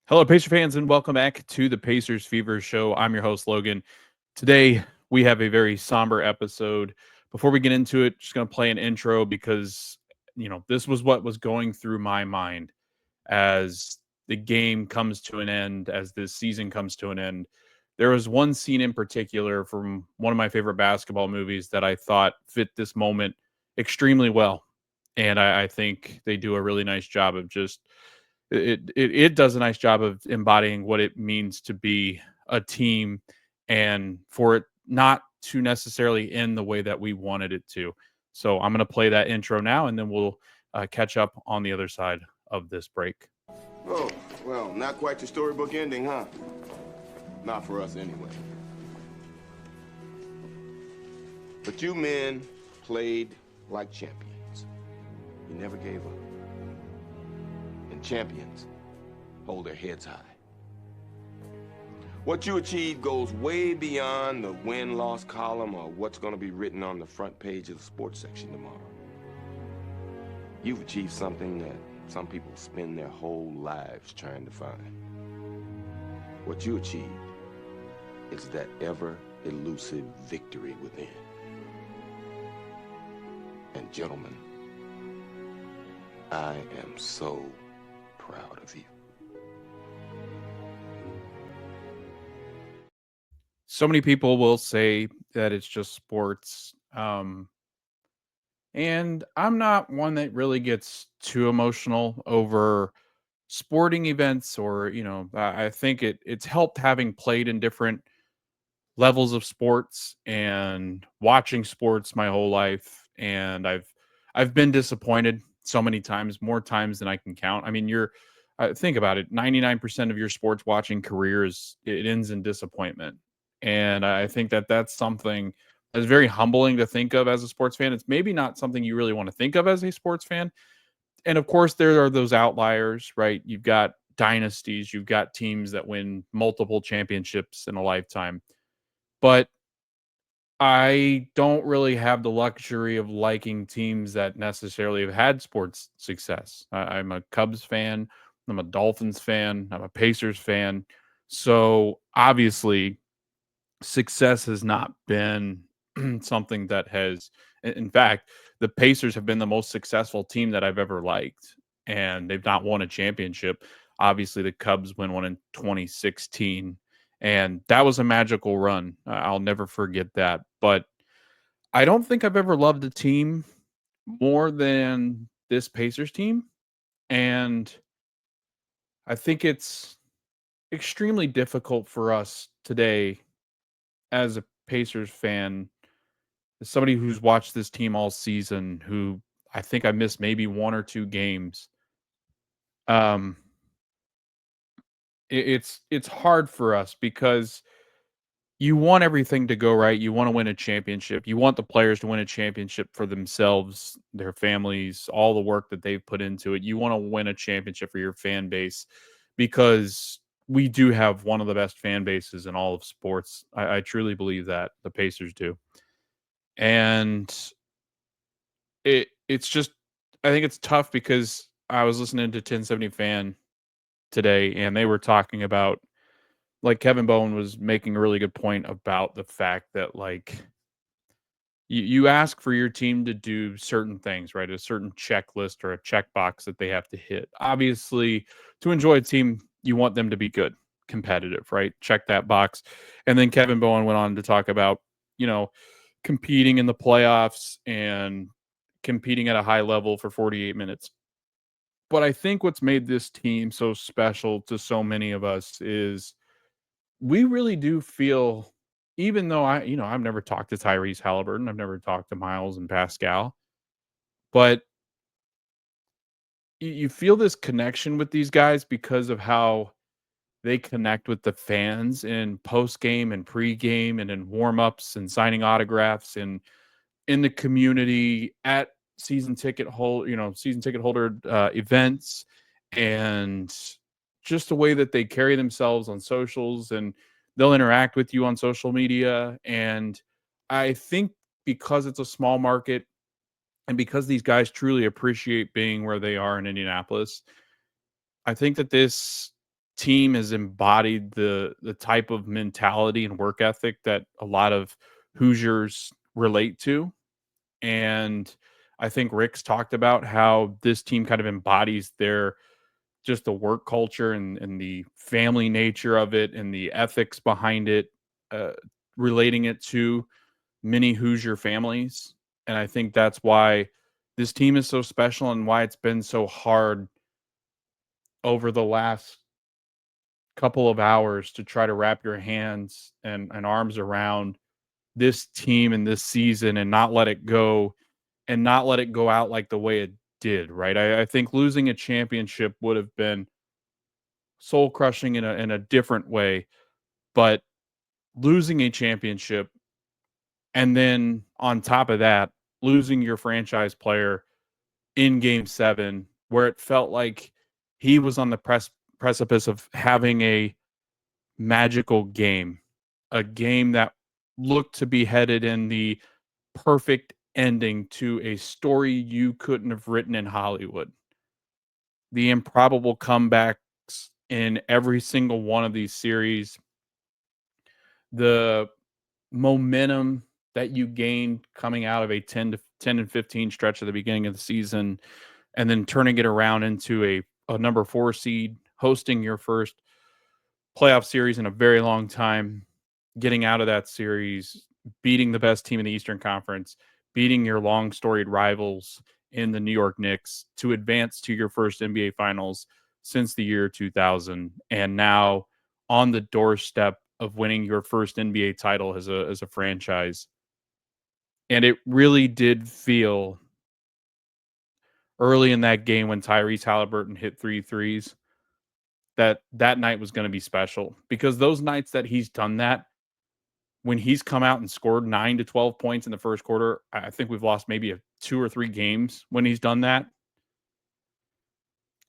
Hello, Pacer fans, and welcome back to the Pacers Fever Show. I'm your host, Logan. Today, we have a very somber episode. Before we get into it, just going to play an intro because, this was what was going through my mind as the game comes to an end, as this season comes to an end. There was one scene in particular from one of my favorite basketball movies that I thought fit this moment extremely well. And I think they do a really nice job of just it does a nice job of embodying what it means to be a team and for it not to necessarily end the way that we wanted it to. So I'm going to play that intro now, and then we'll catch up on the other side of this break. Oh, well, not quite the storybook ending, huh? Not for us anyway. But you men played like champions. You never gave up. And champions hold their heads high. What you achieved goes way beyond the win-loss column or what's going to be written on the front page of the sports section tomorrow. You've achieved something that some people spend their whole lives trying to find. What you achieved is that ever-elusive victory within. And gentlemen, I am so proud of you. So many people will say that it's just sports. And I'm not one that really gets too emotional over sporting events or, I think it's helped having played in different levels of sports and watching sports my whole life. And I've been disappointed so many times, more times than I can count. I mean, think about it, 99% of your sports watching career it ends in disappointment. And I think that that's something that's very humbling to think of as a sports fan. It's maybe not something you really want to think of as a sports fan. And of course, there are those outliers, right? You've got dynasties, you've got teams that win multiple championships in a lifetime. But I don't really have the luxury of liking teams that necessarily have had sports success. I'm a Cubs fan, I'm a Dolphins fan, I'm a Pacers fan. So obviously, success has not been something that has, in fact, the Pacers have been the most successful team that I've ever liked, and they've not won a championship. Obviously, the Cubs win one in 2016, and that was a magical run. I'll never forget that. But I don't think I've ever loved a team more than this Pacers team. And I think it's extremely difficult for us today as a Pacers fan, as somebody who's watched this team all season, who I think I missed maybe one or two games. Um, it's hard for us because you want everything to go right. You want to win a championship. You want the players to win a championship for themselves, their families, all the work that they've put into it. You want to win a championship for your fan base because we do have one of the best fan bases in all of sports. I truly believe that the Pacers do. And it's just I think it's tough because I was listening to 1070 Fan today and they were talking about like Kevin Bowen was making a really good point about the fact that like you ask for your team to do certain things, right? A certain checklist or a checkbox that they have to hit. Obviously, to enjoy a team, you want them to be good, competitive, right? Check that box. And then Kevin Bowen went on to talk about, you know, competing in the playoffs and competing at a high level for 48 minutes. But I think what's made this team so special to so many of us is we really do feel, even though I've never talked to Tyrese Haliburton, I've never talked to Miles and Pascal, but you feel this connection with these guys because of how they connect with the fans in post game and pre game and in warm ups and signing autographs and in the community at season ticket holder events, and just the way that they carry themselves on socials, and they'll interact with you on social media. And I think because it's a small market and because these guys truly appreciate being where they are in Indianapolis, I think that this team has embodied the type of mentality and work ethic that a lot of Hoosiers relate to. And I think Rick's talked about how this team kind of embodies their just the work culture and the family nature of it and the ethics behind it, uh, relating it to many Hoosier families. And I think that's why this team is so special and why it's been so hard over the last couple of hours to try to wrap your hands and arms around this team and this season and not let it go and not let it go out like the way it did, right? I think losing a championship would have been soul crushing in a different way, but losing a championship and then on top of that, losing your franchise player in game 7 where it felt like he was on the precipice of having a magical game, a game that looked to be headed in the perfect ending to a story you couldn't have written in Hollywood. The improbable comebacks in every single one of these series, the momentum that you gained coming out of a 10 and 15 stretch at the beginning of the season and then turning it around into a number 4 seed, hosting your first playoff series in a very long time, getting out of that series, beating the best team in the Eastern Conference, beating your long storied rivals in the New York Knicks to advance to your first NBA Finals since the year 2000, and now on the doorstep of winning your first NBA title as a franchise. And it really did feel early in that game when Tyrese Haliburton hit 3 threes that that night was going to be special, because those nights that he's done that, when he's come out and scored 9 to 12 points in the first quarter, I think we've lost maybe 2 or 3 games when he's done that.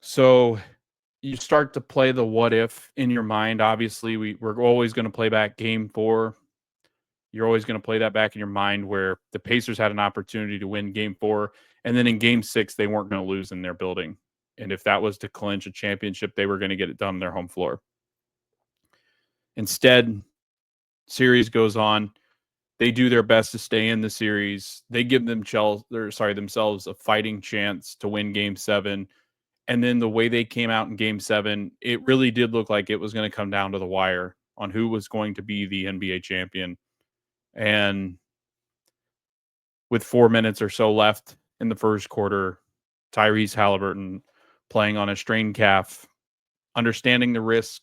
So you start to play the what if in your mind. Obviously, we're always going to play back game 4. You're always going to play that back in your mind where the Pacers had an opportunity to win game 4, and then in game 6 they weren't going to lose in their building. And if that was to clinch a championship, they were going to get it done on their home floor. Instead, series goes on. They do their best to stay in the series. They give themselves a fighting chance to win game 7. And then the way they came out in game 7, it really did look like it was going to come down to the wire on who was going to be the NBA champion. And with 4 minutes or so left in the first quarter, Tyrese Haliburton playing on a strained calf, understanding the risk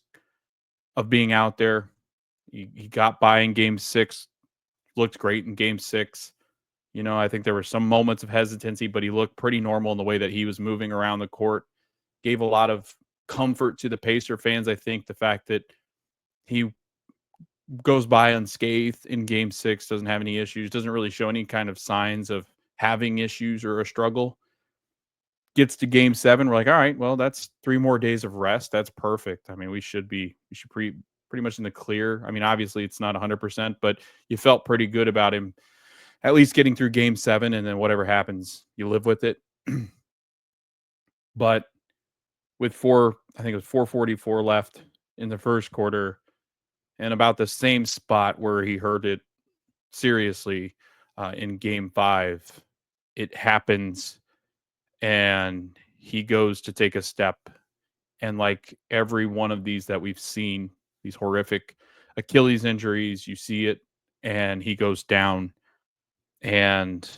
of being out there. He got by in game 6, looked great in game 6. You know, I think there were some moments of hesitancy, but he looked pretty normal in the way that he was moving around the court. Gave a lot of comfort to the Pacer fans. I think the fact that he goes by unscathed in game 6, doesn't have any issues, doesn't really show any kind of signs of having issues or a struggle. Gets to game 7, we're like, all right, well, that's 3 more days of rest. That's perfect. I mean, we should pretty much in the clear. I mean, obviously it's not 100%, but you felt pretty good about him at least getting through game 7, and then whatever happens, you live with it. But with I think it was 4:44 left in the first quarter, and about the same spot where he hurt it seriously in game 5, it happens, and he goes to take a step. And like every one of these that we've seen, these horrific Achilles injuries, you see it, and he goes down, and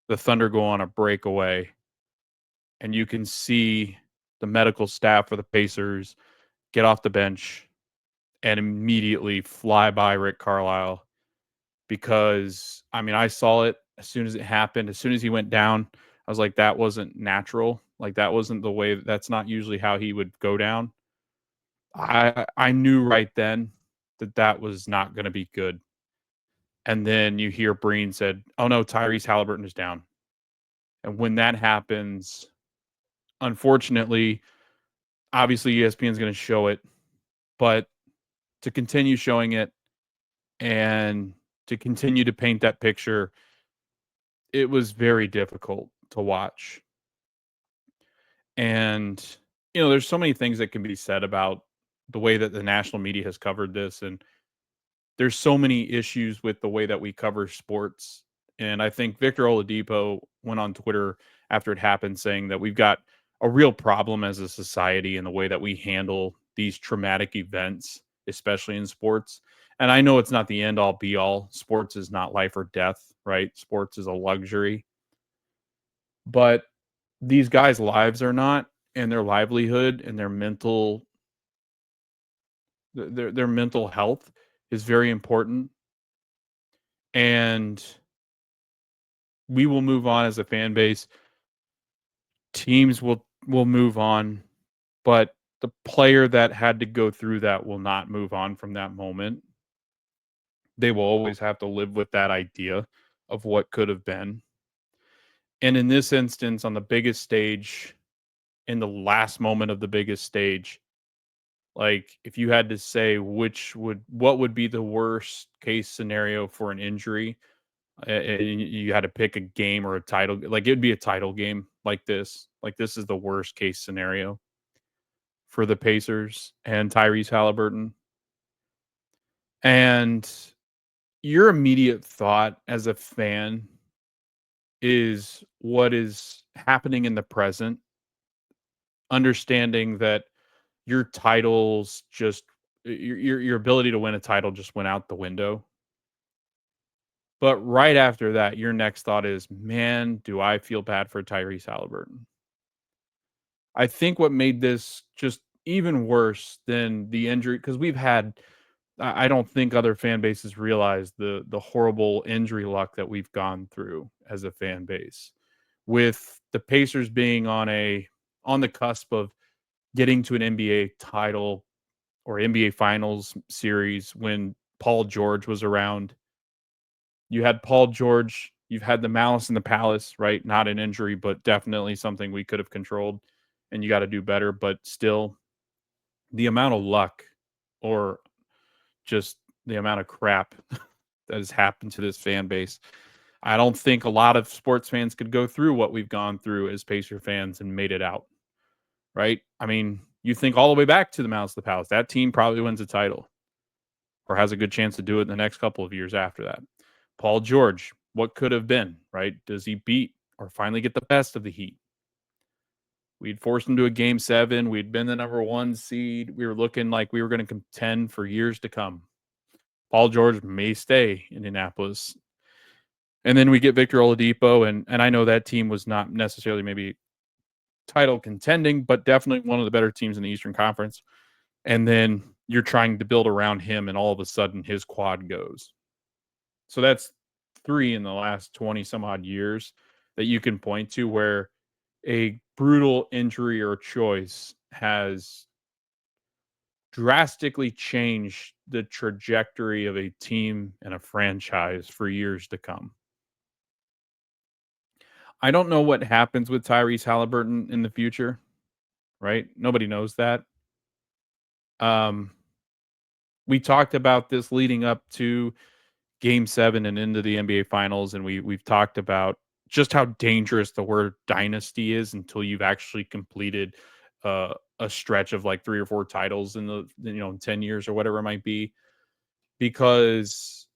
the Thunder go on a breakaway, and you can see the medical staff for the Pacers get off the bench and immediately fly by Rick Carlisle, because, I mean, I saw it as soon as it happened. As soon as he went down, I was like, that wasn't natural. Like, that wasn't the way. That's not usually how he would go down. I knew right then that that was not going to be good. And then you hear Breen said, "Oh no, Tyrese Haliburton is down." And when that happens, unfortunately, obviously ESPN is going to show it, but to continue showing it and to continue to paint that picture, it was very difficult to watch. And, you know, there's so many things that can be said about the way that the national media has covered this, and there's so many issues with the way that we cover sports. And I think Victor Oladipo went on Twitter after it happened saying that we've got a real problem as a society in the way that we handle these traumatic events, especially in sports. And I know it's not the end all be all. Sports is not life or death, right? Sports is a luxury. But these guys' lives are not, and their livelihood and their mental health is very important. And we will move on as a fan base. Teams will move on, but the player that had to go through that will not move on from that moment. They will always have to live with that idea of what could have been. And in this instance, on the biggest stage, in the last moment of the biggest stage, like if you had to say what would be the worst case scenario for an injury, and you had to pick a game or a title, like it'd be a title game like this. Like this is the worst case scenario for the Pacers and Tyrese Haliburton. And your immediate thought as a fan is what is happening in the present, understanding that your titles just your ability to win a title just went out the window. But right after that, your next thought is, man, do I feel bad for Tyrese Haliburton? I think what made this just even worse than the injury, because we've had, I don't think other fan bases realize the horrible injury luck that we've gone through as a fan base, with the Pacers being on the cusp of getting to an NBA title or NBA Finals series when Paul George was around. You had Paul George, you've had the malice in the palace, right? Not an injury, but definitely something we could have controlled, and you got to do better. But still, the amount of luck or just the amount of crap that has happened to this fan base. I don't think a lot of sports fans could go through what we've gone through as Pacer fans and made it out, right? I mean, you think all the way back to the Malice of the Palace, that team probably wins a title or has a good chance to do it in the next couple of years after that. Paul George, what could have been, right? Does he beat or finally get the best of the Heat? We'd forced him to a game 7. We'd been the number 1 seed. We were looking like we were going to contend for years to come. Paul George may stay in Indianapolis. And then we get Victor Oladipo, and I know that team was not necessarily maybe title contending, but definitely one of the better teams in the Eastern Conference. And then you're trying to build around him, and all of a sudden his quad goes. So that's 3 in the last 20 some odd years that you can point to where a brutal injury or choice has drastically changed the trajectory of a team and a franchise for years to come. I don't know what happens with Tyrese Haliburton in the future, right? Nobody knows that. Um, we talked about this leading up to Game 7 and into the NBA Finals, and we've talked about just how dangerous the word dynasty is until you've actually completed a stretch of like 3 or 4 titles in the in 10 years or whatever it might be, because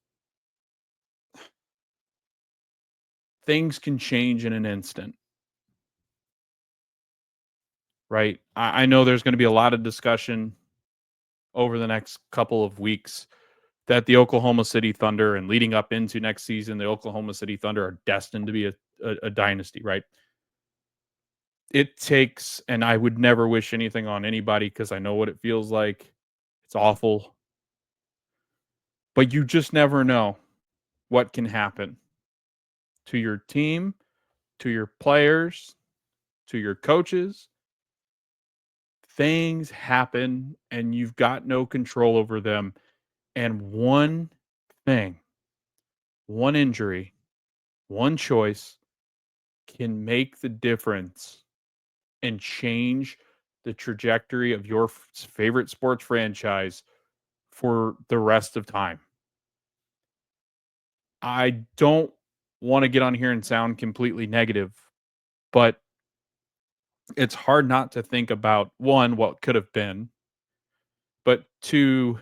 things can change in an instant, right? I know there's going to be a lot of discussion over the next couple of weeks that the Oklahoma City Thunder, and leading up into next season, the Oklahoma City Thunder are destined to be a dynasty, right? It takes, and I would never wish anything on anybody because I know what it feels like. It's awful. But you just never know what can happen to your team, to your players, to your coaches. Things happen and you've got no control over them. And one thing, one injury, one choice can make the difference and change the trajectory of your favorite sports franchise for the rest of time. I don't want to get on here and sound completely negative, but it's hard not to think about one, what could have been, But two,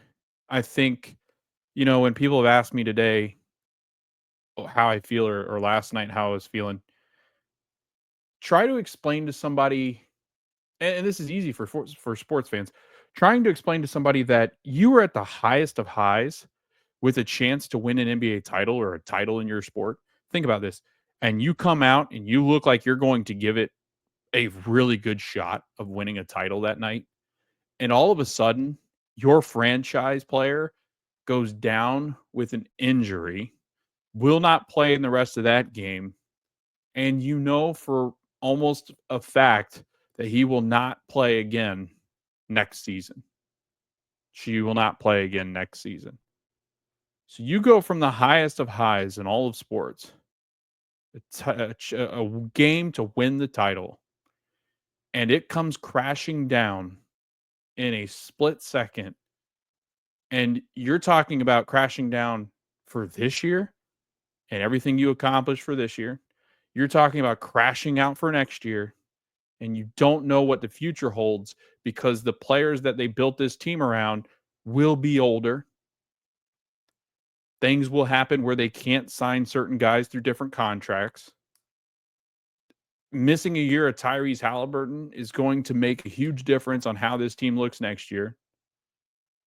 I think, when people have asked me today how I feel or last night how I was feeling, try to explain to somebody, and this is easy for sports fans, trying to explain to somebody that you were at the highest of highs with a chance to win an NBA title or a title in your sport. Think about this. And you come out and you look like you're going to give it a really good shot of winning a title that night. And all of a sudden, your franchise player goes down with an injury, will not play in the rest of that game. And you know for almost a fact that he will not play again next season. She will not play again next season. So you go from the highest of highs in all of sports, a game to win the title, and it comes crashing down in a split second. And you're talking about crashing down for this year and everything you accomplished for this year. You're talking about crashing out for next year, and you don't know what the future holds because the players that they built this team around will be older. Things will happen where they can't sign certain guys through different contracts. Missing a year of Tyrese Haliburton is going to make a huge difference on how this team looks next year.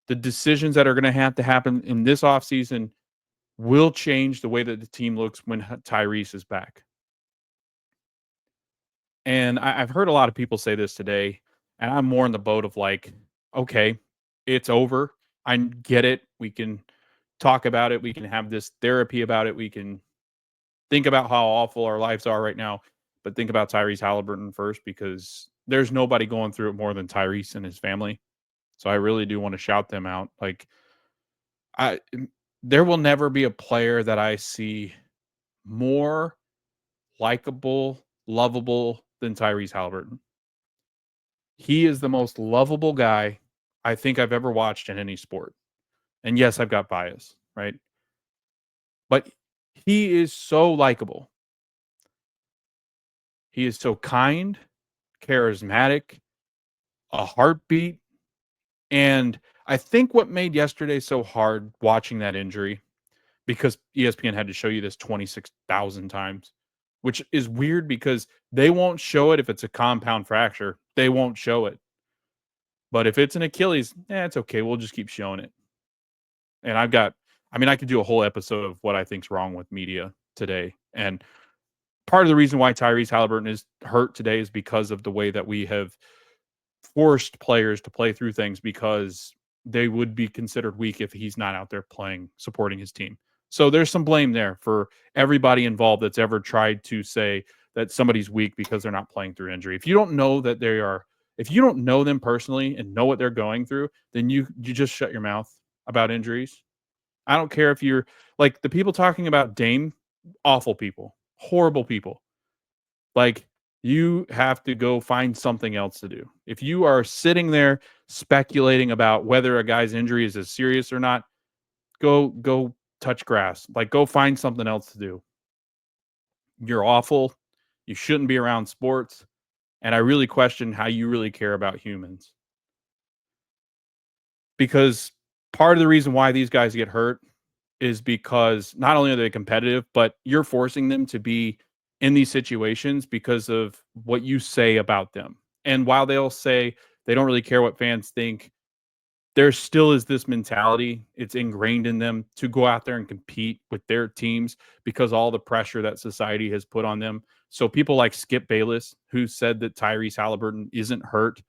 The decisions that are going to have to happen in this offseason will change the way that the team looks when Tyrese is back. And I've heard a lot of people say this today, and I'm more in the boat of like, okay, it's over. I get it. We can talk about it. We can have this therapy about it. We can think about how awful our lives are right now, but think about Tyrese Haliburton first because there's nobody going through it more than Tyrese and his family. So I really do want to shout them out. Like there will never be a player that I see more likable, lovable than Tyrese Haliburton. He is the most lovable guy I think I've ever watched in any sport. And yes, I've got bias, right? But he is so likable. He is so kind, charismatic, a heartbeat. And I think what made yesterday so hard watching that injury, because ESPN had to show you this 26,000 times, which is weird because they won't show it if it's a compound fracture. They won't show it. But if it's an Achilles, it's okay. We'll just keep showing it. And I could do a whole episode of what I think's wrong with media today. And part of the reason why Tyrese Haliburton is hurt today is because of the way that we have forced players to play through things because they would be considered weak if he's not out there playing, supporting his team. So there's some blame there for everybody involved that's ever tried to say that somebody's weak because they're not playing through injury. If you don't know that they are, if you don't know them personally and know what they're going through, then you just shut your mouth about injuries. I don't care if you're like the people talking about Dame, awful people, horrible people. Like you have to go find something else to do. If you are sitting there speculating about whether a guy's injury is as serious or not, go touch grass. Like go find something else to do. You're awful. You shouldn't be around sports. And I really question how you really care about humans. Because part of the reason why these guys get hurt is because not only are they competitive, but you're forcing them to be in these situations because of what you say about them. And while they'll say they don't really care what fans think, there still is this mentality. It's ingrained in them to go out there and compete with their teams because all the pressure that society has put on them. So people like Skip Bayless, who said that Tyrese Haliburton isn't hurt,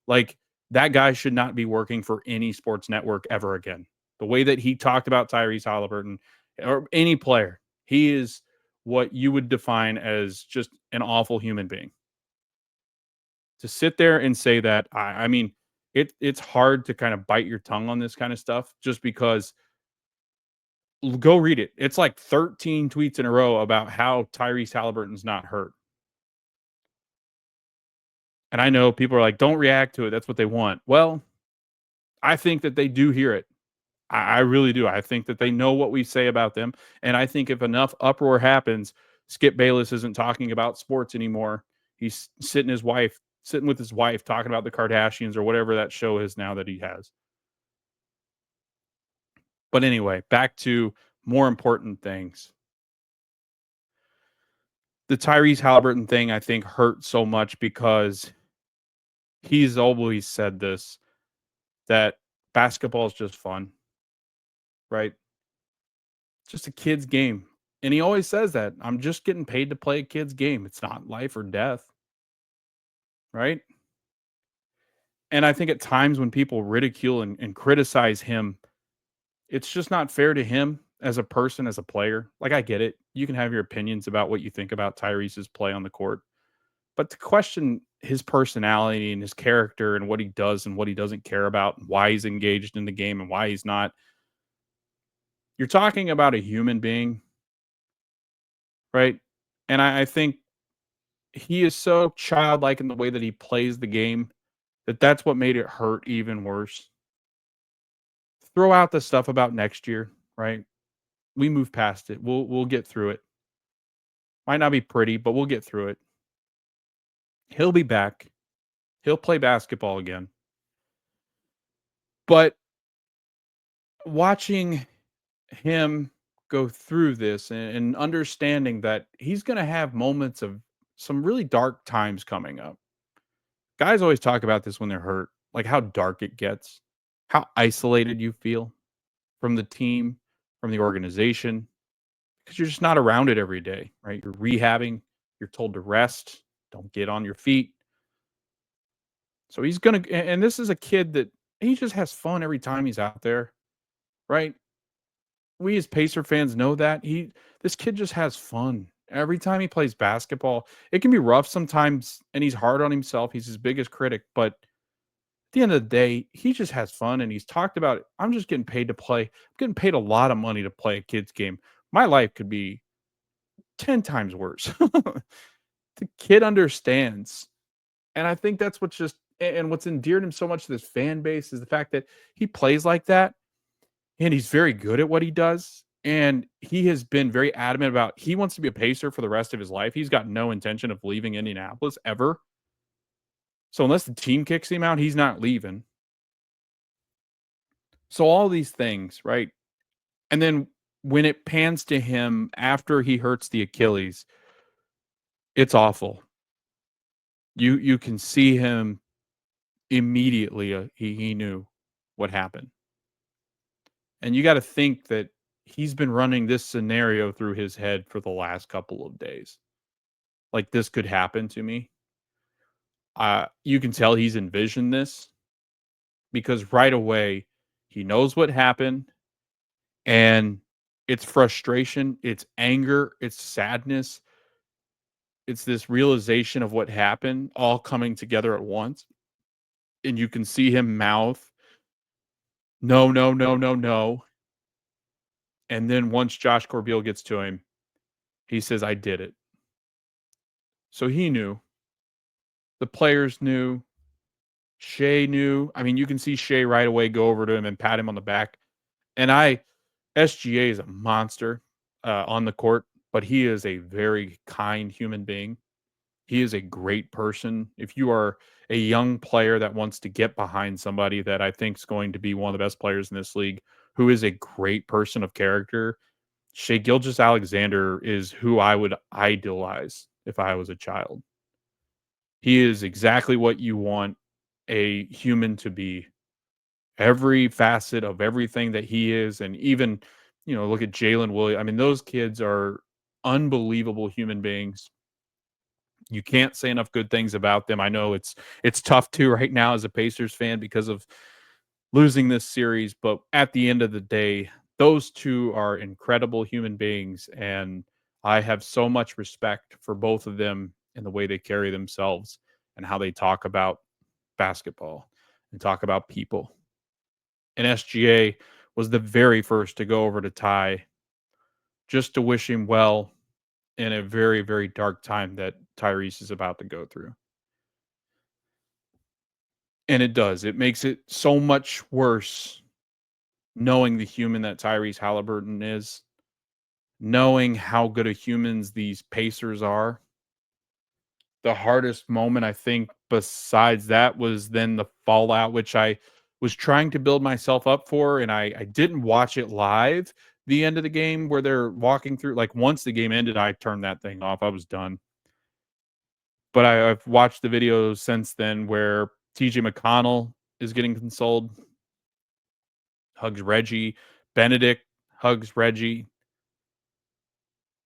like that guy should not be working for any sports network ever again. The way that he talked about Tyrese Haliburton or any player, he is what you would define as just an awful human being. To sit there and say that, I mean, it's hard to kind of bite your tongue on this kind of stuff just because go read it. It's like 13 tweets in a row about how Tyrese Haliburton's not hurt. And I know people are like, don't react to it. That's what they want. Well, I think that they do hear it. I really do. I think that they know what we say about them. And I think if enough uproar happens, Skip Bayless isn't talking about sports anymore. He's sitting with his wife, talking about the Kardashians or whatever that show is now that he has. But anyway, back to more important things. The Tyrese Haliburton thing, I think, hurt so much because he's always said this, that basketball is just fun, right? It's just a kid's game. And he always says that, "I'm just getting paid to play a kid's game. It's not life or death," right? And I think at times when people ridicule and criticize him, it's just not fair to him as a person, as a player. Like, I get it. You can have your opinions about what you think about Tyrese's play on the court. But to question his personality and his character and what he does and what he doesn't care about, and why he's engaged in the game and why he's not, you're talking about a human being, right? And I think he is so childlike in the way that he plays the game that that's what made it hurt even worse. Throw out the stuff about next year, right? We move past it. We'll get through it. Might not be pretty, but we'll get through it. He'll be back. He'll play basketball again. But watching him go through this and understanding that he's going to have moments of some really dark times coming up. Guys always talk about this when they're hurt, like how dark it gets, how isolated you feel from the team, from the organization, because you're just not around it every day, right? You're rehabbing, you're told to rest, don't get on your feet. So he's going to, and this is a kid that he just has fun every time he's out there, right? We as Pacer fans know that this kid just has fun every time he plays basketball. It can be rough sometimes, and he's hard on himself. He's his biggest critic, but at the end of the day, he just has fun. And he's talked about, I'm just getting paid to play. I'm getting paid a lot of money to play a kid's game. My life could be 10 times worse. The kid understands. And I think that's what's just, and what's endeared him so much to this fan base is the fact that he plays like that. And he's very good at what he does, and he has been very adamant about he wants to be a Pacer for the rest of his life. He's got no intention of leaving Indianapolis ever. So unless the team kicks him out, he's not leaving. So all these things, right? And then when it pans to him after he hurts the Achilles, it's awful. You can see him immediately, he knew what happened. And you gotta think that he's been running this scenario through his head for the last couple of days. Like, this could happen to me. You can tell he's envisioned this because right away he knows what happened, and it's frustration, it's anger, it's sadness, it's this realization of what happened all coming together at once. And you can see him mouth, no, no, no, no, no. And then once Josh Corbeil gets to him, he says, I did it. So he knew. The players knew. Shea knew. I mean, you can see Shea right away go over to him and pat him on the back. And SGA is a monster on the court, but he is a very kind human being. He is a great person. If you are a young player that wants to get behind somebody that I think is going to be one of the best players in this league, who is a great person of character, Shea Gilgeous-Alexander is who I would idolize if I was a child. He is exactly what you want a human to be. Every facet of everything that he is, and even, look at Jalen Williams. I mean, those kids are unbelievable human beings. You can't say enough good things about them. I know it's tough too right now as a Pacers fan because of losing this series, but at the end of the day, those two are incredible human beings, and I have so much respect for both of them and the way they carry themselves and how they talk about basketball and talk about people. And SGA was the very first to go over to Ty just to wish him well in a very, very dark time that Tyrese is about to go through. And it does. It makes it so much worse knowing the human that Tyrese Haliburton is, knowing how good of humans these Pacers are. The hardest moment, I think, besides that was then the fallout, which I was trying to build myself up for, and I didn't watch it live, the end of the game where they're walking through, like, once the game ended, I turned that thing off, I was done. But I've watched the videos since then where TJ McConnell is getting consoled, hugs Reggie, Benedict hugs Reggie,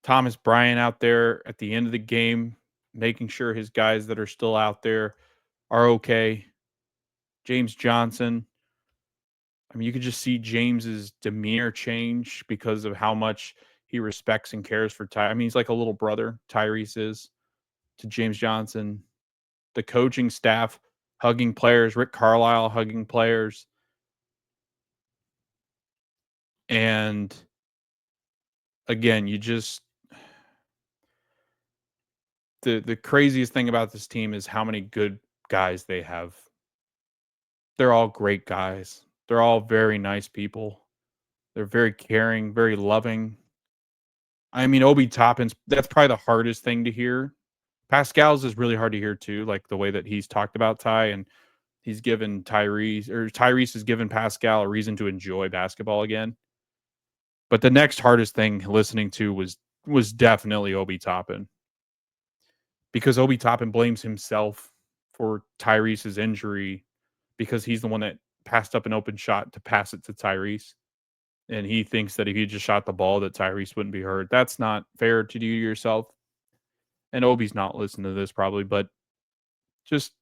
Thomas Bryant out there at the end of the game, making sure his guys that are still out there are okay. James Johnson. I mean, you could just see James's demeanor change because of how much he respects and cares for Ty. I mean, he's like a little brother, Tyrese is to James Johnson. The coaching staff hugging players, Rick Carlisle hugging players. And again, you just the craziest thing about this team is how many good guys they have. They're all great guys. They're all very nice people. They're very caring, very loving. I mean, Obi Toppin's that's probably the hardest thing to hear. Pascal's is really hard to hear too, like the way that he's talked about Ty, and he's given Tyrese has given Pascal a reason to enjoy basketball again. But the next hardest thing listening to was definitely Obi Toppin, because Obi Toppin blames himself for Tyrese's injury because he's the one that passed up an open shot to pass it to Tyrese. And he thinks that if he just shot the ball, that Tyrese wouldn't be hurt. That's not fair to do to yourself. And Obi's not listening to this probably, but just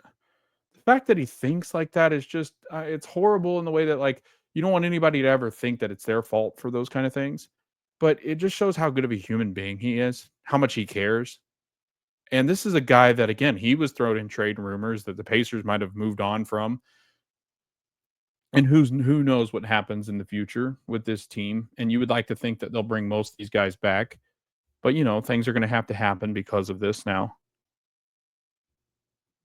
the fact that he thinks like that is just it's horrible in the way that, like, you don't want anybody to ever think that it's their fault for those kind of things. But it just shows how good of a human being he is, how much he cares. And this is a guy that, again, he was thrown in trade rumors that the Pacers might have moved on from. And who knows what happens in the future with this team. And you would like to think that they'll bring most of these guys back. But, things are going to happen because of this now.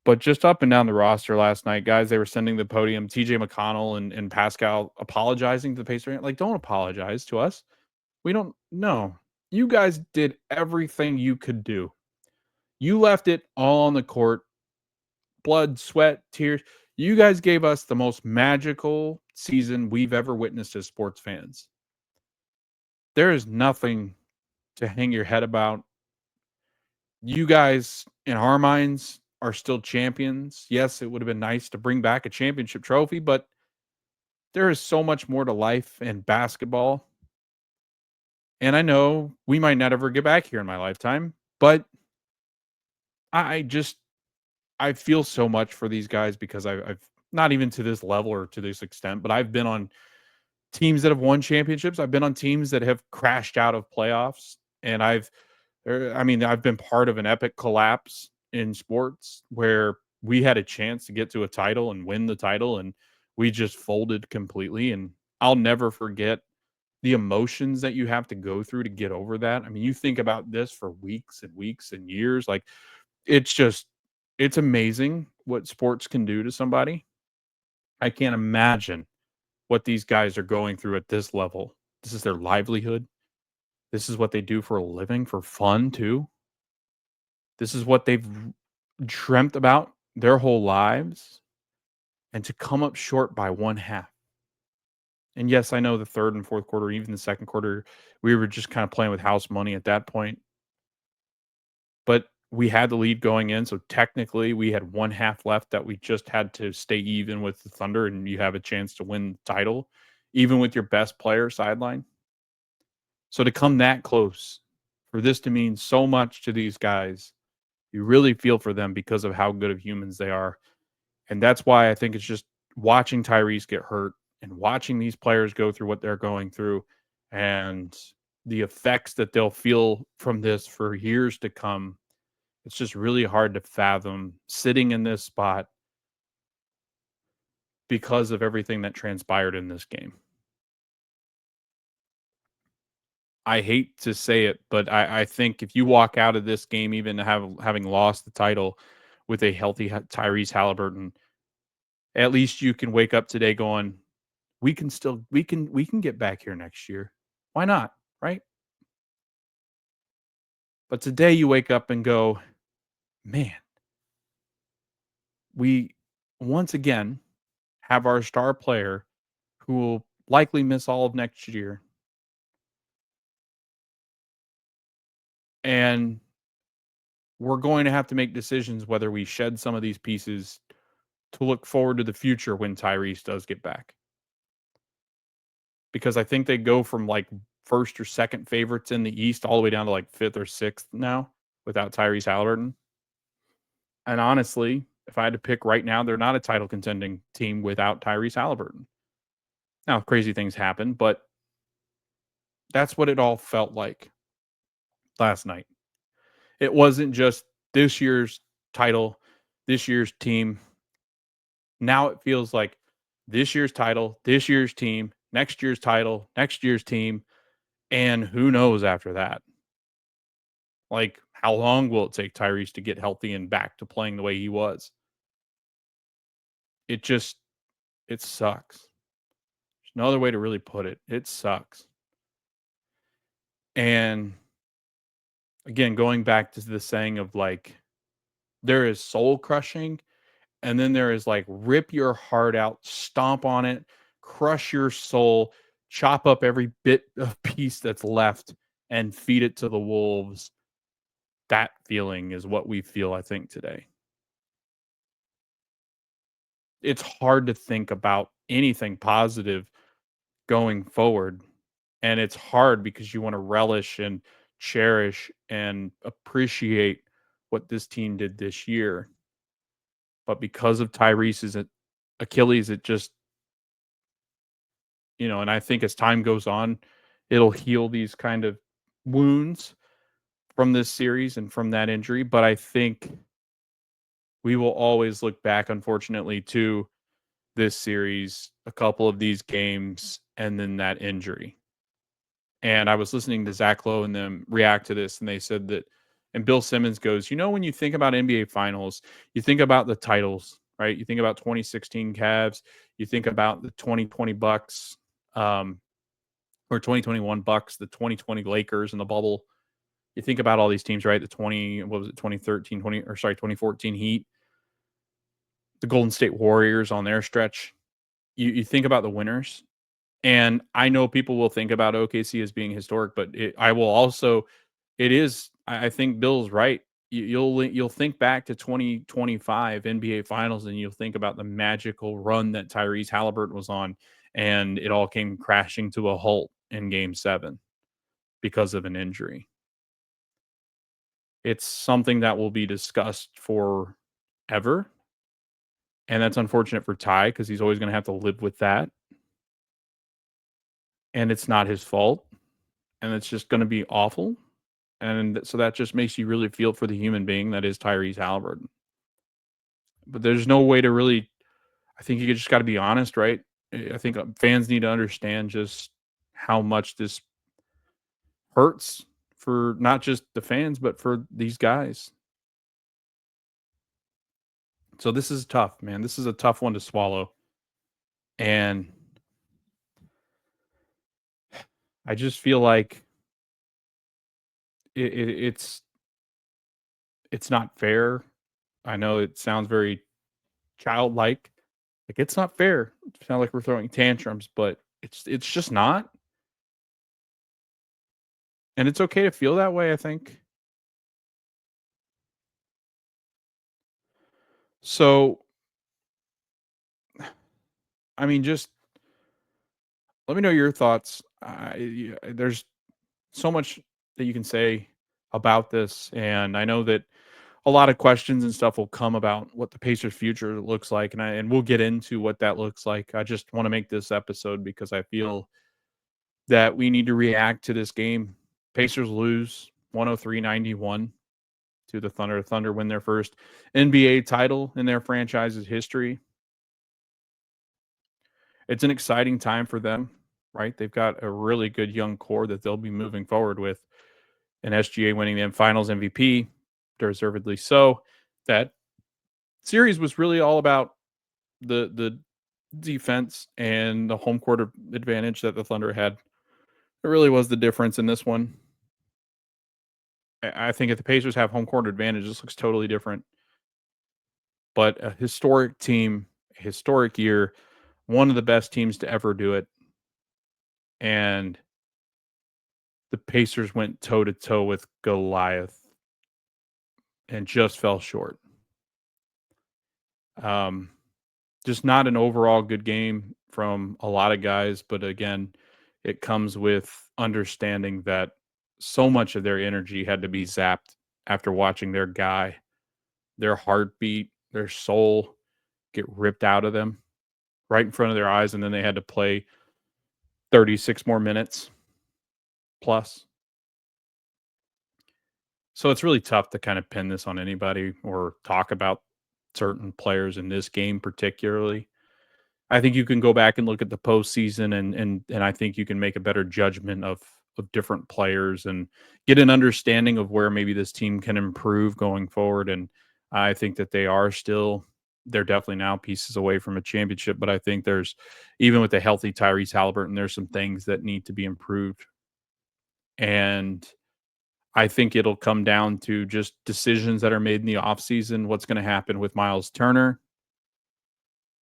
But just up and down the roster last night, guys, they were sending the podium, TJ McConnell and Pascal apologizing to the Pacers. Like, don't apologize to us. We don't know. You guys did everything you could do. You left it all on the court. Blood, sweat, tears. You guys gave us the most magical season we've ever witnessed as sports fans. There is nothing to hang your head about. You guys, in our minds, are still champions. Yes, it would have been nice to bring back a championship trophy, but there is so much more to life and basketball. And I know we might not ever get back here in my lifetime, but I just I feel so much for these guys because I've not even to this level or to this extent, but I've been on teams that have won championships. I've been on teams that have crashed out of playoffs, and I've been part of an epic collapse in sports where we had a chance to get to a title and win the title, and we just folded completely. And I'll never forget the emotions that you have to go through to get over that. I mean, you think about this for weeks and weeks and years. Like, it's amazing what sports can do to somebody. I can't imagine what these guys are going through at this level. This is their livelihood. This is what they do for a living, for fun too. This is what they've dreamt about their whole lives, and to come up short by one half. And yes, I know the third and fourth quarter, even the second quarter, we were just kind of playing with house money at that point. But we had the lead going in, so technically we had one half left that we just had to stay even with the Thunder, and you have a chance to win the title, even with your best player sideline. So to come that close, for this to mean so much to these guys, you really feel for them because of how good of humans they are. And that's why I think it's just watching Tyrese get hurt and watching these players go through what they're going through and the effects that they'll feel from this for years to come. It's just really hard to fathom sitting in this spot because of everything that transpired in this game. I hate to say it, but I think if you walk out of this game, even having lost the title with a healthy Tyrese Haliburton, at least you can wake up today going, we can get back here next year. Why not? Right? But today you wake up and go, man, we once again have our star player who will likely miss all of next year. And we're going to have to make decisions whether we shed some of these pieces to look forward to the future when Tyrese does get back. Because I think they go from like first or second favorites in the East all the way down to like fifth or sixth now without Tyrese Haliburton. And honestly, if I had to pick right now, they're not a title contending team without Tyrese Haliburton. Now, crazy things happen, but that's what it all felt like last night. It wasn't just this year's title, this year's team. Now it feels like this year's title, this year's team, next year's title, next year's team, and who knows after that. Like, how long will it take Tyrese to get healthy and back to playing the way he was? It just, it sucks. There's no other way to really put it. It sucks. And again, going back to the saying of like, there is soul crushing, and then there is like, rip your heart out, stomp on it, crush your soul, chop up every bit of piece that's left, and feed it to the wolves. That feeling is what we feel, I think, today. It's hard to think about anything positive going forward. And it's hard because you want to relish and cherish and appreciate what this team did this year. But because of Tyrese's Achilles, it just, and I think as time goes on, it'll heal these kind of wounds from this series and from that injury. But I think we will always look back, unfortunately, to this series, a couple of these games, and then that injury. And I was listening to Zach Lowe and them react to this, and they said that, and Bill Simmons goes, when you think about NBA Finals, you think about the titles, right? You think about 2016 Cavs, you think about the 2020 Bucks, or 2021 Bucks, the 2020 Lakers in the bubble. You think about all these teams, right? The 2014 Heat, the Golden State Warriors on their stretch. You think about the winners. And I know people will think about OKC as being historic, but I will also, it is. I think Bill's right. You'll think back to 2025 NBA Finals, and you'll think about the magical run that Tyrese Haliburton was on, and it all came crashing to a halt in Game 7 because of an injury. It's something that will be discussed forever, and that's unfortunate for Ty because he's always going to have to live with that. And it's not his fault, and it's just going to be awful. And so that just makes you really feel for the human being that is Tyrese Haliburton. But there's no way to really, I think you just got to be honest, right? I think fans need to understand just how much this hurts for not just the fans, but for these guys. So this is tough, man. This is a tough one to swallow. And I just feel like it's not fair. I know it sounds very childlike. Like, it's not fair. It sounds like we're throwing tantrums, but it's just not. And it's okay to feel that way, I think. So, I mean, just let me know your thoughts. There's so much that you can say about this, and I know that a lot of questions and stuff will come about what the Pacers' future looks like, and we'll get into what that looks like. I just want to make this episode because I feel that we need to react to this game. Pacers lose 103-91 to the Thunder. Thunder win their first NBA title in their franchise's history. It's an exciting time for them, right? They've got a really good young core that they'll be moving forward with. And SGA winning the Finals MVP, deservedly so. That series was really all about the defense and the home court advantage that the Thunder had. It really was the difference in this one. I think if the Pacers have home court advantage, this looks totally different. But a historic team, a historic year. one of the best teams to ever do it. And the Pacers went toe to toe with Goliath and just fell short. Um, just not an overall good game from a lot of guys, but again, it comes with understanding that so much of their energy had to be zapped after watching their guy, their heartbeat, their soul get ripped out of them right in front of their eyes, and then they had to play 36 more minutes plus. So it's really tough to kind of pin this on anybody or talk about certain players in this game particularly. I think you can go back and look at the postseason and I think you can make a better judgment of different players and get an understanding of where maybe this team can improve going forward. And I think that they're definitely now pieces away from a championship. But I think there's even with the healthy Tyrese Haliburton, there's some things that need to be improved. And I think it'll come down to just decisions that are made in the offseason. What's going to happen with Miles Turner?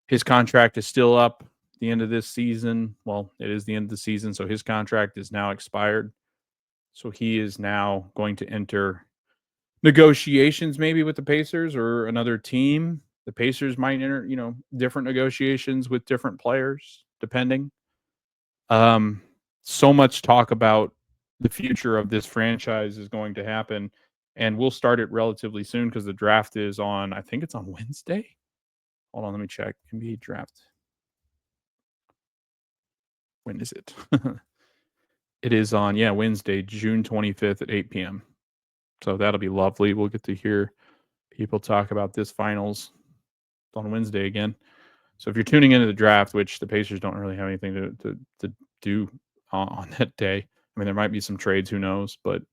His contract is still up at the end of this season. Well, it is the end of the season, so his contract is now expired. So he is now going to enter negotiations maybe with the Pacers or another team. The Pacers might enter, different negotiations with different players, depending. Um, so much talk about the future of this franchise is going to happen, and we'll start it relatively soon because the draft is on, I think it's on Wednesday. Hold on, let me check. NBA draft. When is it? It is on, Wednesday, June 25th at 8 p.m. So that'll be lovely. We'll get to hear people talk about this finals on Wednesday again. So if you're tuning into the draft, which the Pacers don't really have anything to do on that day, I mean, there might be some trades, who knows? But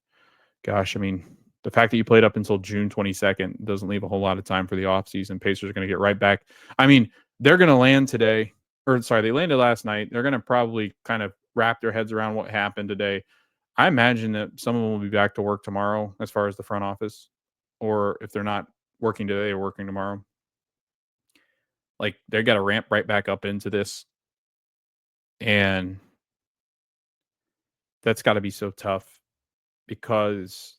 gosh, I mean, the fact that you played up until June 22nd doesn't leave a whole lot of time for the offseason. Pacers are going to get right back. I mean, they're going to land today, or sorry, they landed last night. They're going to probably kind of wrap their heads around what happened today. I imagine that some of them will be back to work tomorrow as far as the front office, or if they're not working today or working tomorrow. Like they got to ramp right back up into this. And that's got to be so tough because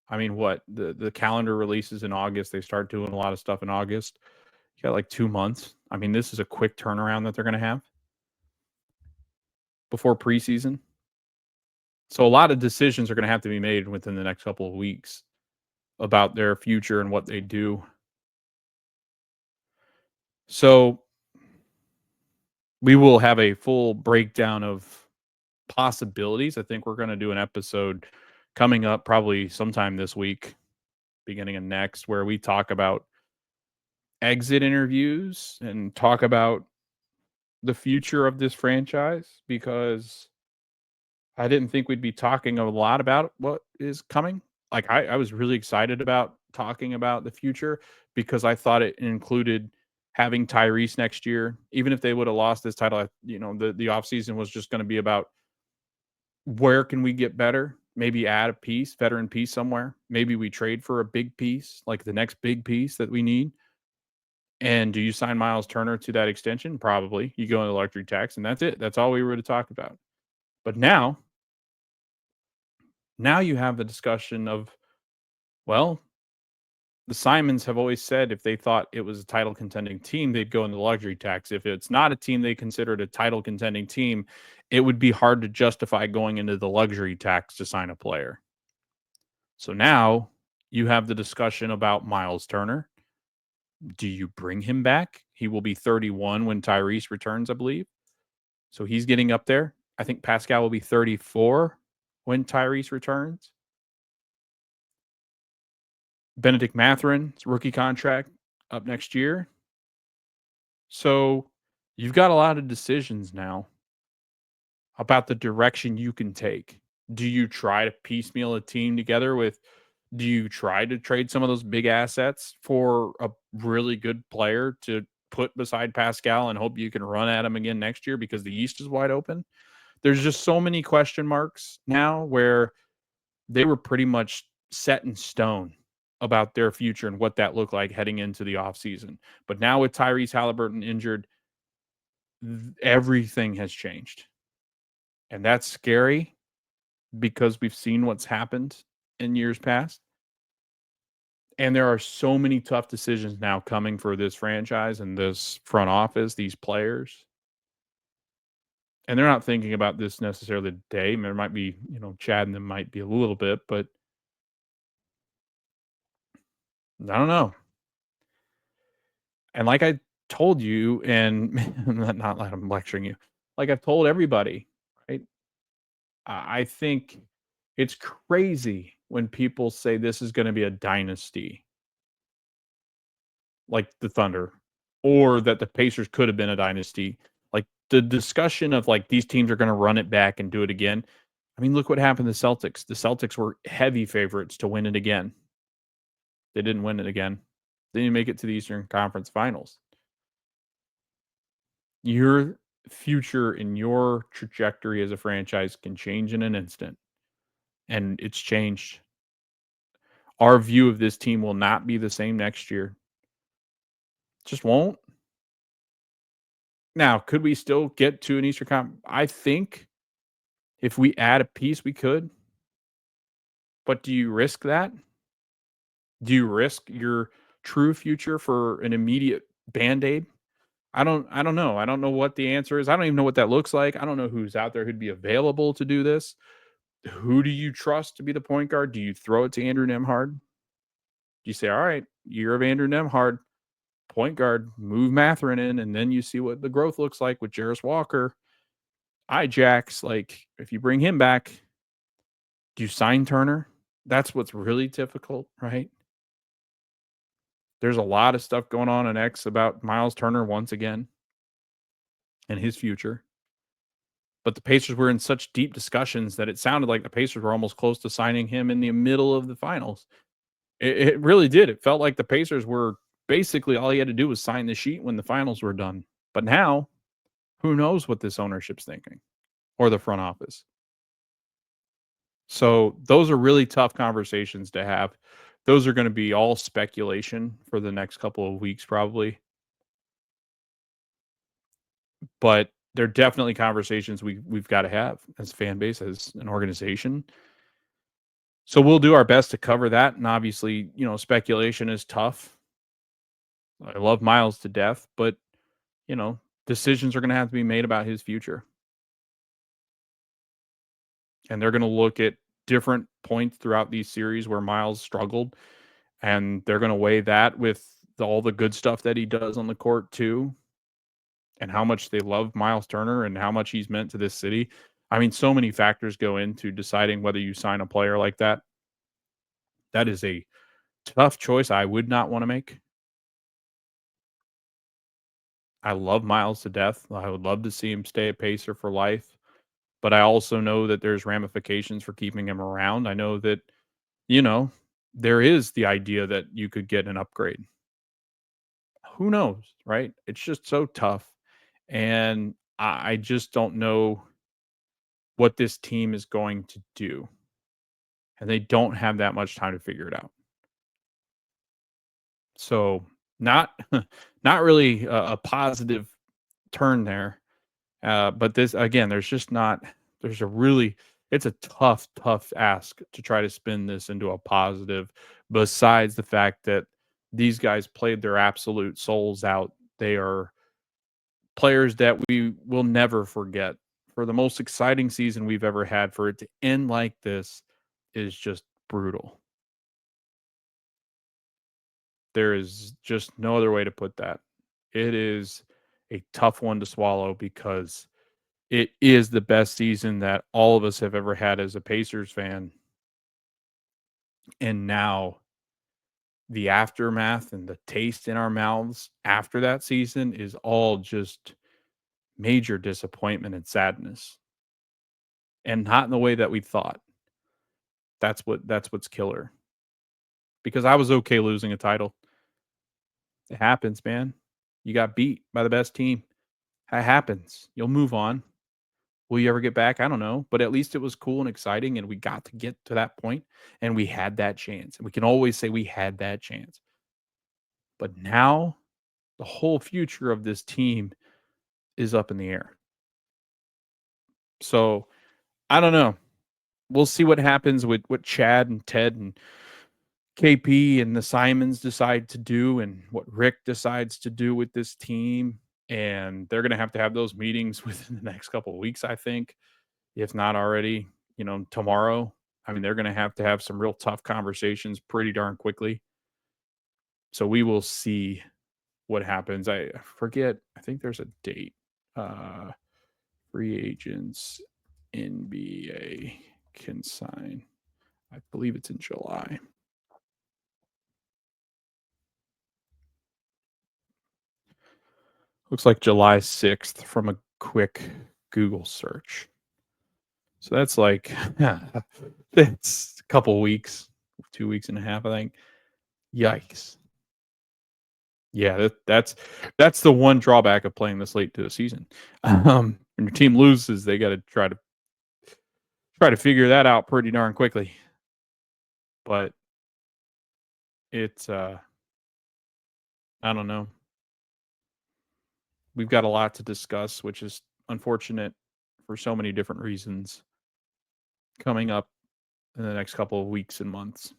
I mean, what the calendar releases in August. They start doing a lot of stuff in August. You got like 2 months. I mean, this is a quick turnaround that they're going to have before preseason. So a lot of decisions are going to have to be made within the next couple of weeks about their future and what they do. So we will have a full breakdown of possibilities. I think we're going to do an episode coming up probably sometime this week, beginning of next, where we talk about exit interviews and talk about the future of this franchise because I didn't think we'd be talking a lot about what is coming. Like I was really excited about talking about the future because I thought it included having Tyrese next year. Even if they would have lost this title, the offseason was just going to be about where can we get better? Maybe add a piece, veteran piece somewhere. Maybe we trade for a big piece, like the next big piece that we need. And do you sign Miles Turner to that extension? Probably. You go into luxury tax, and that's it. That's all we were to talk about. But now you have the discussion of, well, the Simons have always said if they thought it was a title contending team, they'd go into luxury tax. If it's not a team they considered a title contending team, it would be hard to justify going into the luxury tax to sign a player. So now you have the discussion about Miles Turner. Do you bring him back? He will be 31 when Tyrese returns, I believe. So he's getting up there. I think Pascal will be 34 when Tyrese returns. Benedict Matherin's rookie contract up next year. So you've got a lot of decisions now about the direction you can take. Do you try to piecemeal a team together do you try to trade some of those big assets for a really good player to put beside Pascal and hope you can run at him again next year because the East is wide open? There's just so many question marks now where they were pretty much set in stone about their future and what that looked like heading into the offseason. But now with Tyrese Haliburton injured, everything has changed. And that's scary because we've seen what's happened in years past. And there are so many tough decisions now coming for this franchise and this front office, these players. And they're not thinking about this necessarily today. I mean, there might be, Chad and them might be a little bit, but I don't know. And like I told you, and not like I'm lecturing you, like I've told everybody, right? I think it's crazy when people say this is going to be a dynasty, like the Thunder, or that the Pacers could have been a dynasty. Like the discussion of like these teams are going to run it back and do it again. I mean, look what happened to the Celtics. The Celtics were heavy favorites to win it again. They didn't win it again. They didn't make it to the Eastern Conference Finals. Your future and your trajectory as a franchise can change in an instant, and it's changed. Our view of this team will not be the same next year. Just won't. Now, could we still get to an Eastern Conference? I think if we add a piece, we could. But do you risk that? Do you risk your true future for an immediate band-aid? I don't know. I don't know what the answer is. I don't even know what that looks like. I don't know who's out there who'd be available to do this. Who do you trust to be the point guard? Do you throw it to Andrew Nemhard? Do you say, all right, year of Andrew Nemhard, point guard, move Matherin in, and then you see what the growth looks like with Jarris Walker, Ijax. Like, if you bring him back, do you sign Turner? That's what's really difficult, right? There's a lot of stuff going on in X about Miles Turner once again and his future. But the Pacers were in such deep discussions that it sounded like the Pacers were almost close to signing him in the middle of the finals. It really did. It felt like the Pacers were basically all he had to do was sign the sheet when the finals were done. But now, who knows what this ownership's thinking or the front office. So those are really tough conversations to have. Those are going to be all speculation for the next couple of weeks, probably. But they're definitely conversations we've got to have as a fan base, as an organization. So we'll do our best to cover that. And obviously, speculation is tough. I love Miles to death, but decisions are going to have to be made about his future. And they're going to look at different points throughout these series where Miles struggled, and they're going to weigh that with all the good stuff that he does on the court too, and how much they love Miles Turner and how much he's meant to this city. I mean, so many factors go into deciding whether you sign a player like that. That is a tough choice I would not want to make. I love Miles to death. I would love to see him stay a Pacer for life, but I also know that there's ramifications for keeping him around. I know that, there is the idea that you could get an upgrade. Who knows, right? It's just so tough. And I just don't know what this team is going to do. And they don't have that much time to figure it out. So not not really a positive turn there. But this again, it's a tough ask to try to spin this into a positive, besides the fact that these guys played their absolute souls out. They are players that we will never forget. For the most exciting season we've ever had, for it to end like this is just brutal. There is just no other way to put that. It is a tough one to swallow because it is the best season that all of us have ever had as a Pacers fan. And now the aftermath and the taste in our mouths after that season is all just major disappointment and sadness. And not in the way that we thought. That's what's killer. Because I was okay losing a title. It happens, man. You got beat by the best team. That happens. You'll move on. Will you ever get back? I don't know. But at least it was cool and exciting, and we got to get to that point, and we had that chance. And we can always say we had that chance. But now, the whole future of this team is up in the air. So I don't know. We'll see what happens with what Chad and Ted and KP and the Simons decide to do and what Rick decides to do with this team. And they're going to have those meetings within the next couple of weeks, I think, if not already, tomorrow. I mean, they're going to have some real tough conversations pretty darn quickly. So we will see what happens. I forget. I think there's a date. Free agents, NBA can sign. I believe it's in July. Looks like July 6th from a quick Google search. So that's like it's a couple weeks, 2 weeks and a half, I think. Yikes. Yeah, that's the one drawback of playing this late to the season. When your team loses, they got to try to figure that out pretty darn quickly. But it's I don't know. We've got a lot to discuss, which is unfortunate for so many different reasons coming up in the next couple of weeks and months.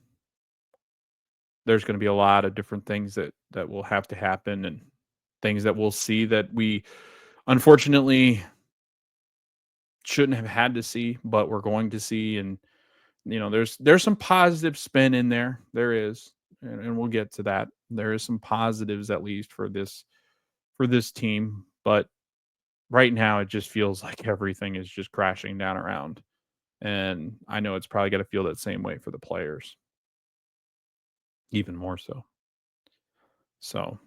There's going to be a lot of different things that will have to happen and things that we'll see that we unfortunately shouldn't have had to see, but we're going to see. And there's some positive spin in there. There is, and we'll get to that. There is some positives at least for this team, but right now it just feels like everything is just crashing down around. And I know it's probably going to feel that same way for the players, even more so. So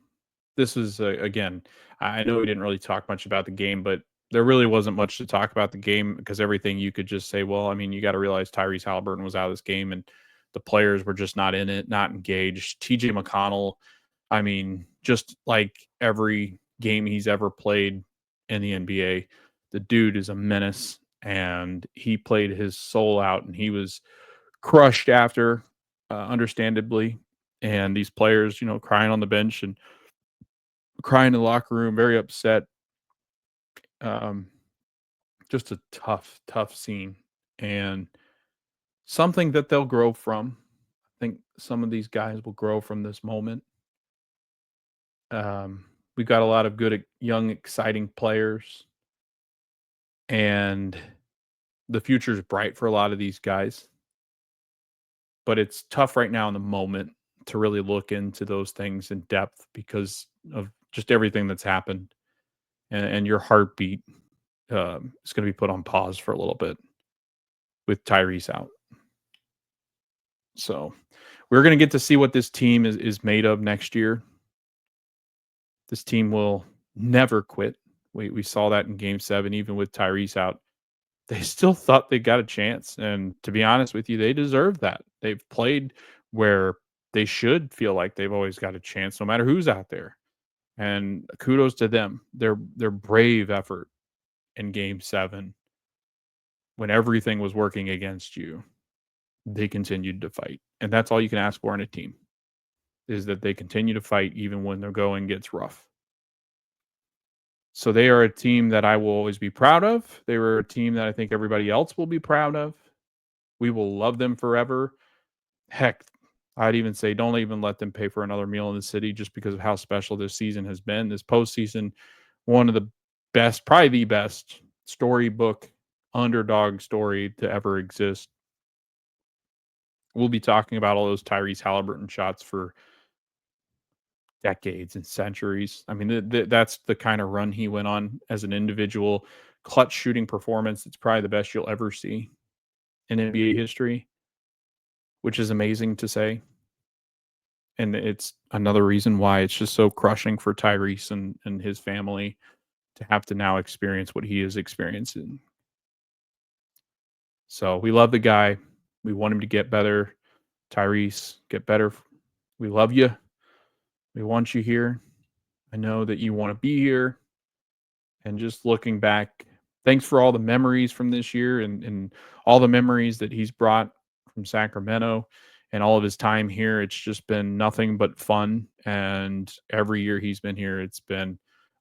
this is again, I know we didn't really talk much about the game, but there really wasn't much to talk about the game because everything you could just say, well, I mean, you got to realize Tyrese Haliburton was out of this game and the players were just not in it, not engaged. TJ McConnell, I mean, just like every game he's ever played in the NBA, the dude is a menace and he played his soul out and he was crushed after, understandably. And these players, crying on the bench and crying in the locker room, very upset. Just a tough scene and something that they'll grow from. I think some of these guys will grow from this moment. We've got a lot of good, young, exciting players, and the future is bright for a lot of these guys. But it's tough right now in the moment to really look into those things in depth because of just everything that's happened, and your heartbeat is going to be put on pause for a little bit with Tyrese out. So we're going to get to see what this team is made of next year. This team will never quit. We saw that in Game 7, even with Tyrese out. They still thought they got a chance. And to be honest with you, they deserve that. They've played where they should feel like they've always got a chance, no matter who's out there. And kudos to them. Their brave effort in Game 7 when everything was working against you. They continued to fight. And that's all you can ask for in a team, is that they continue to fight even when their going gets rough. So they are a team that I will always be proud of. They were a team that I think everybody else will be proud of. We will love them forever. Heck, I'd even say don't even let them pay for another meal in the city just because of how special this season has been. This postseason, one of the best, probably the best storybook underdog story to ever exist. We'll be talking about all those Tyrese Haliburton shots for decades and centuries. I mean, that's the kind of run he went on as an individual. Clutch shooting performance. It's probably the best you'll ever see in NBA history, which is amazing to say. And it's another reason why it's just so crushing for Tyrese and his family to have to now experience what he is experiencing. So we love the guy. We want him to get better. Tyrese, get better. We love you. We want you here. I know that you want to be here. And just looking back, thanks for all the memories from this year and all the memories that he's brought from Sacramento and all of his time here. It's just been nothing but fun. And every year he's been here, it's been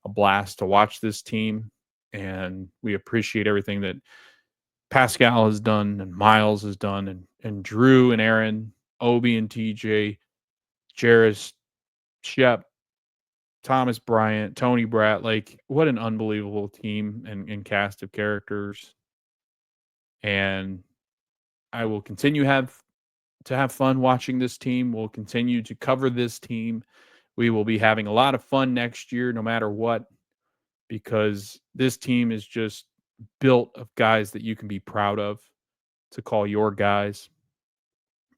a blast to watch this team, and we appreciate everything that Pascal has done and Miles has done, and Drew and Aaron, Obi and TJ, Jarris, Shep, Thomas Bryant, Tony Bratt. Like, what an unbelievable team and cast of characters. And I will continue to have fun watching this team. We'll continue to cover this team. We will be having a lot of fun next year, no matter what, because this team is just built of guys that you can be proud of to call your guys.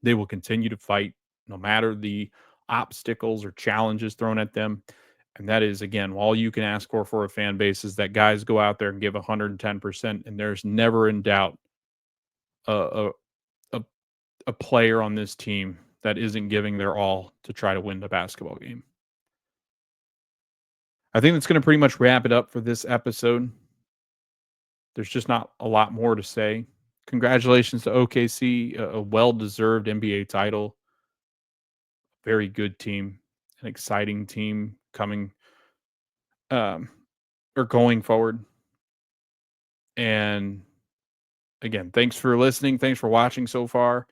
They will continue to fight no matter the obstacles or challenges thrown at them. And that is, again, all you can ask for a fan base is that guys go out there and give 110%. And there's never in doubt a, a, a player on this team that isn't giving their all to try to win the basketball game. I think that's going to pretty much wrap it up for this episode. There's just not a lot more to say. Congratulations to OKC, a well-deserved NBA title. Very good team, an exciting team coming or going forward. And again, thanks for listening. Thanks for watching so far.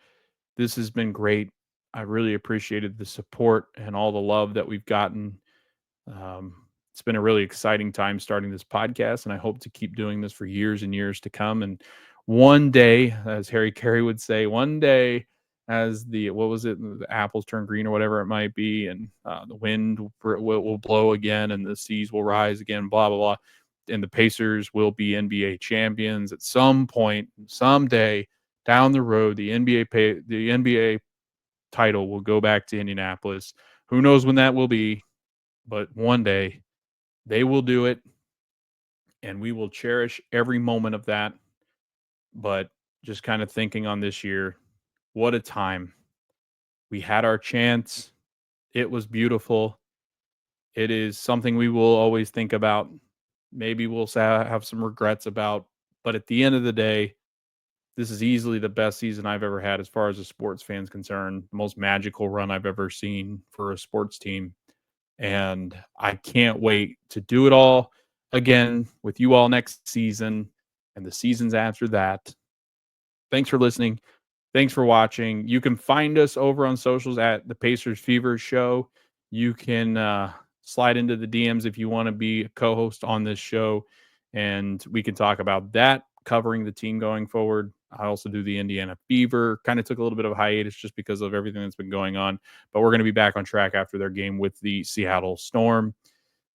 This has been great. I really appreciated the support and all the love that we've gotten. It's been a really exciting time starting this podcast, and I hope to keep doing this for years and years to come. And one day, as Harry Carey would say, one day, as the apples turn green or whatever it might be, and the wind will blow again, and the seas will rise again, blah blah blah, and the Pacers will be NBA champions at some point, someday down the road. The NBA title will go back to Indianapolis. Who knows when that will be, but one day they will do it, and we will cherish every moment of that. But just kind of thinking on this year, what a time. We had our chance. It was beautiful. It is something we will always think about. Maybe we'll have some regrets about. But at the end of the day, this is easily the best season I've ever had as far as a sports fan's concerned. The most magical run I've ever seen for a sports team. And I can't wait to do it all again with you all next season and the seasons after that. Thanks for listening. Thanks for watching. You can find us over on socials at the Pacers Fever Show. You can slide into the DMs if you want to be a co-host on this show, and we can talk about that, covering the team going forward. I also do the Indiana Fever. Kind of took a little bit of a hiatus just because of everything that's been going on, but we're going to be back on track after their game with the Seattle Storm.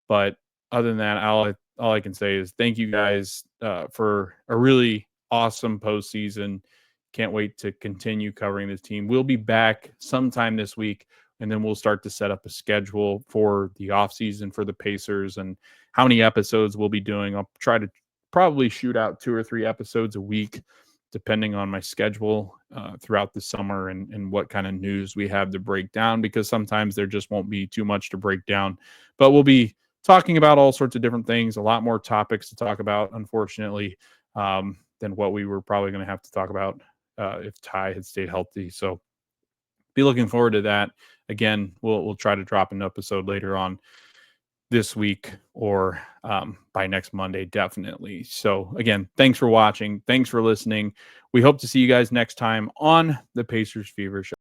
But other than that, all I can say is thank you guys for a really awesome postseason. Can't wait to continue covering this team. We'll be back sometime this week, and then we'll start to set up a schedule for the offseason for the Pacers and how many episodes we'll be doing. I'll try to probably shoot out 2 or 3 episodes a week, depending on my schedule throughout the summer and what kind of news we have to break down, because sometimes there just won't be too much to break down. But we'll be talking about all sorts of different things, a lot more topics to talk about, unfortunately, than what we were probably going to have to talk about if Ty had stayed healthy. So be looking forward to that. Again, we'll try to drop an episode later on this week or by next Monday, definitely. So again, thanks for watching. Thanks for listening. We hope to see you guys next time on the Pacers Fever Show.